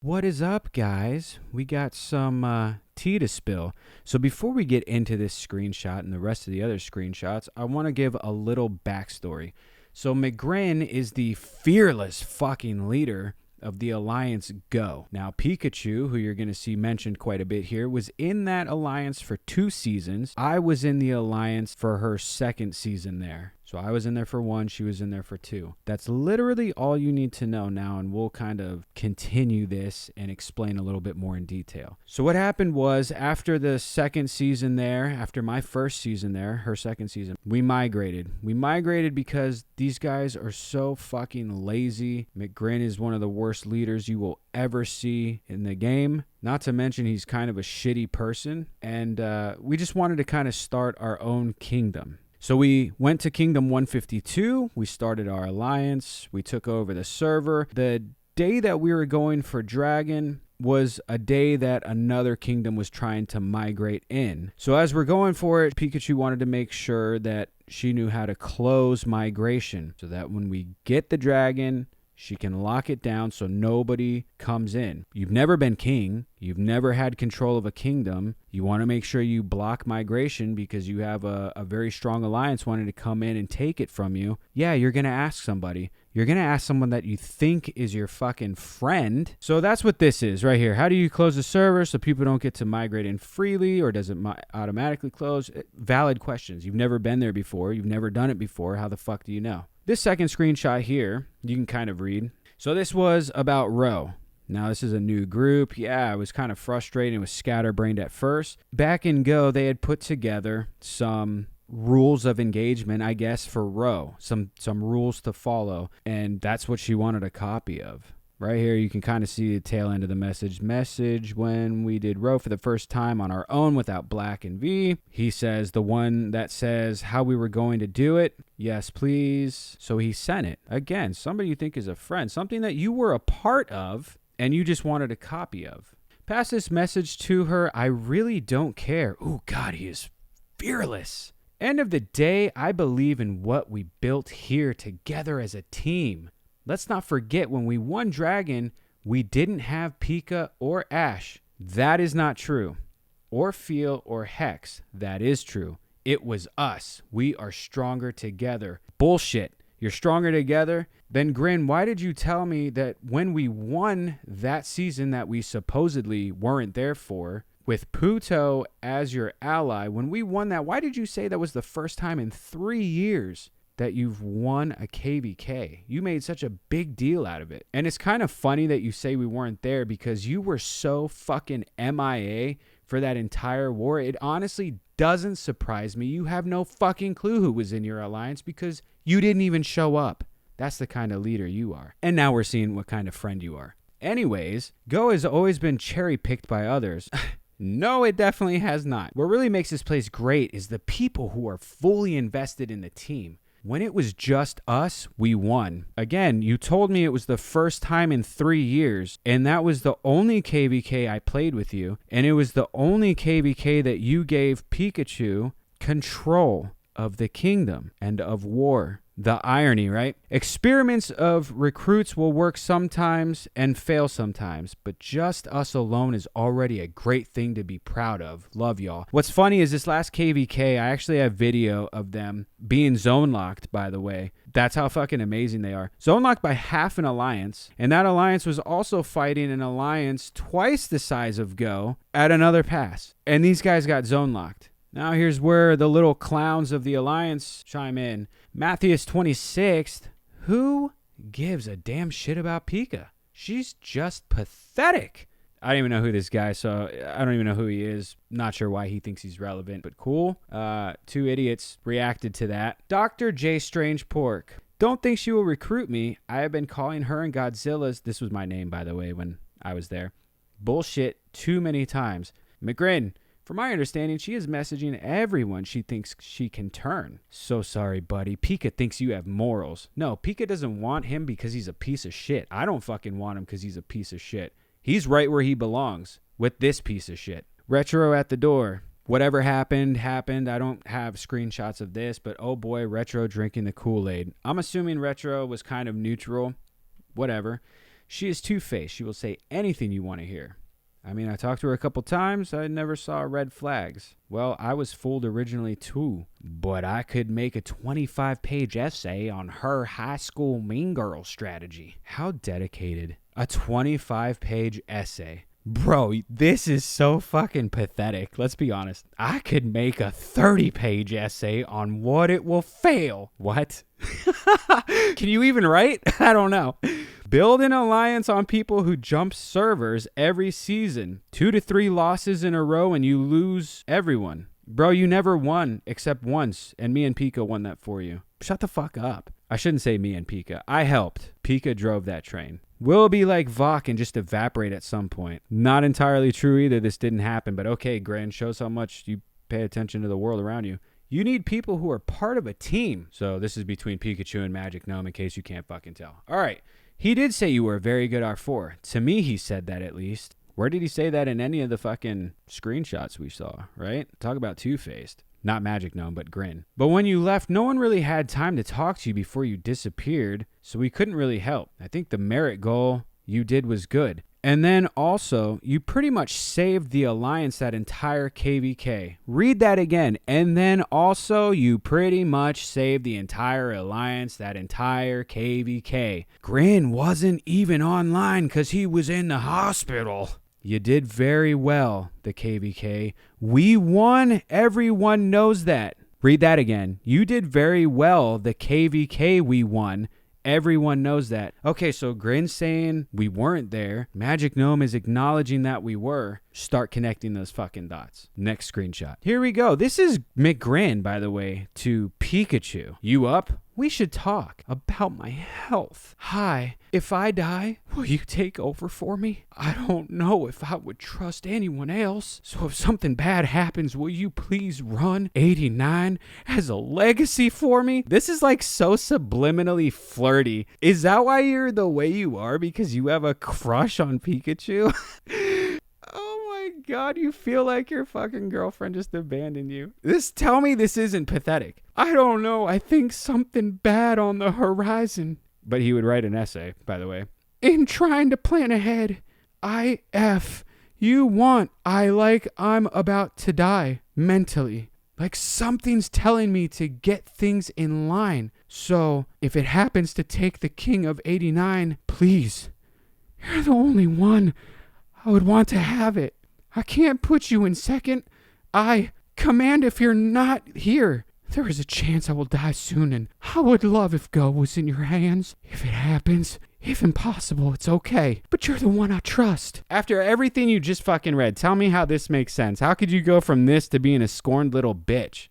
What is up, guys? We got some tea to spill. So before we get into this screenshot and the rest of the other screenshots, I want to give a little backstory. So McGrin is the fearless fucking leader of the Alliance Go. Now, Pikachu, who you're going to see mentioned quite a bit here, was in that alliance for 2 seasons. I was in the alliance for her second season there. So I was in there for 1, she was in there for 2. That's literally all you need to know now, and we'll kind of continue this and explain a little bit more in detail. So what happened was, after the second season there, after my first season there, her second season, we migrated. We migrated because these guys are so fucking lazy. McGrin is one of the worst leaders you will ever see in the game. Not to mention he's kind of a shitty person. And we just wanted to kind of start our own kingdom. So we went to Kingdom 152, we started our alliance, we took over the server. The day that we were going for Dragon was a day that another kingdom was trying to migrate in. So as we're going for it, Pikachu wanted to make sure that she knew how to close migration so that when we get the dragon, she can lock it down so nobody comes in. You've never been king. You've never had control of a kingdom. You want to make sure you block migration because you have a very strong alliance wanting to come in and take it from you. Yeah, you're going to ask somebody. You're going to ask someone that you think is your fucking friend. So that's what this is right here. How do you close the server so people don't get to migrate in freely, or does it automatically close? Valid questions. You've never been there before. You've never done it before. How the fuck do you know? This second screenshot here, you can kind of read. So this was about Row. Now, this is a new group. Yeah, I was kind of frustrated. It was scatterbrained at first. Back in Go, they had put together some rules of engagement, I guess, for Row. Some rules to follow. And that's what she wanted a copy of. Right here, you can kind of see the tail end of the message. Message when we did Row for the first time on our own without Black and V. He says the one that says how we were going to do it. Yes, please. So he sent it. Again, somebody you think is a friend. Something that you were a part of and you just wanted a copy of. Pass this message to her. I really don't care. Oh, God, he is fearless. End of the day, I believe in what we built here together as a team. Let's not forget, when we won Dragon, we didn't have Pika or Ash. That is not true. Or Feel or Hex. That is true. It was us. We are stronger together. Bullshit. You're stronger together? Then Grin, why did you tell me that when we won that season that we supposedly weren't there for, with Puto as your ally, when we won that, why did you say that was the first time in 3 years that you've won a KVK? You made such a big deal out of it. And it's kind of funny that you say we weren't there because you were so fucking MIA for that entire war. It honestly doesn't surprise me. You have no fucking clue who was in your alliance because you didn't even show up. That's the kind of leader you are. And now we're seeing what kind of friend you are. Anyways, Go has always been cherry-picked by others. No, it definitely has not. What really makes this place great is the people who are fully invested in the team. When it was just us, we won. Again, you told me it was the first time in 3 years, and that was the only KVK I played with you, and it was the only KVK that you gave Pikachu control of the kingdom and of war. The irony, right? Experiments of recruits will work sometimes and fail sometimes, but just us alone is already a great thing to be proud of. Love y'all. What's funny is this last KVK, I actually have video of them being zone locked, by the way. That's how fucking amazing they are. Zone locked by half an alliance, and that alliance was also fighting an alliance twice the size of Go at another pass. And these guys got zone locked. Now here's where the little clowns of the alliance chime in. Matthias 26th, who gives a damn shit about Pika? She's just pathetic. I don't even know who this guy is, so I don't even know who he is. Not sure why he thinks he's relevant, but cool. 2 idiots reacted to that. Dr. J. Strange Pork. Don't think she will recruit me. I have been calling her and Godzilla's, this was my name, by the way, when I was there, bullshit too many times. McGrin. From my understanding, she is messaging everyone she thinks she can turn. So sorry, buddy. Pika thinks you have morals. No, Pika doesn't want him because he's a piece of shit. I don't fucking want him because he's a piece of shit. He's right where he belongs, with this piece of shit. Retro at the door. Whatever happened, happened. I don't have screenshots of this, but oh boy, Retro drinking the Kool-Aid. I'm assuming Retro was kind of neutral. Whatever. She is two-faced. She will say anything you want to hear. I mean, I talked to her a couple times. I never saw red flags. Well, I was fooled originally too, but I could make a 25-page essay on her high school mean girl strategy. How dedicated. A 25-page essay. Bro, this is so fucking pathetic. Let's be honest. I could make a 30-page essay on what it will fail. What? Can you even write? I don't know. Build an alliance on people who jump servers every season. 2 to 3 losses in a row and you lose everyone. Bro, you never won except once, and me and Pika won that for you. Shut the fuck up. I shouldn't say me and Pika. I helped. Pika drove that train. We'll be like Vok and just evaporate at some point. Not entirely true either. This didn't happen, but okay, Gran, shows how much you pay attention to the world around you. You need people who are part of a team. So this is between Pikachu and Magic Gnome in case you can't fucking tell. All right. He did say you were a very good R4. To me, he said that at least. Where did he say that in any of the fucking screenshots we saw, right? Talk about two-faced. Not Magic Gnome, but Grin. But when you left, no one really had time to talk to you before you disappeared, so we couldn't really help. I think the merit goal you did was good. And then also, you pretty much saved the Alliance that entire KVK. Read that again. And then also, you pretty much saved the entire Alliance that entire KVK. Grin wasn't even online because he was in the hospital. You did very well, the KVK. We won. Everyone knows that. Read that again. You did very well, the KVK. We won. Everyone knows that. Okay, so Grin's saying we weren't there. Magic Gnome is acknowledging that we were. Start connecting those fucking dots. Next screenshot. Here we go. This is McGrin, by the way, to Pikachu. You up? We should talk about my health. Hi, if I die, will you take over for me? I don't know if I would trust anyone else. So if something bad happens, will you please run 89 as a legacy for me? This is like so subliminally flirty. Is that why you're the way you are? Because you have a crush on Pikachu? God, you feel like your fucking girlfriend just abandoned you. Tell me this isn't pathetic. I don't know. I think something bad on the horizon. But he would write an essay, by the way. In trying to plan ahead, you want, I'm about to die mentally. Like something's telling me to get things in line. So if it happens to take the king of 89, please, you're the only one I would want to have it. I can't put you in second. I command if you're not here. There is a chance I will die soon, and I would love if Go was in your hands. If it happens, if impossible, it's okay. But you're the one I trust. After everything you just fucking read, tell me how this makes sense. How could you go from this to being a scorned little bitch?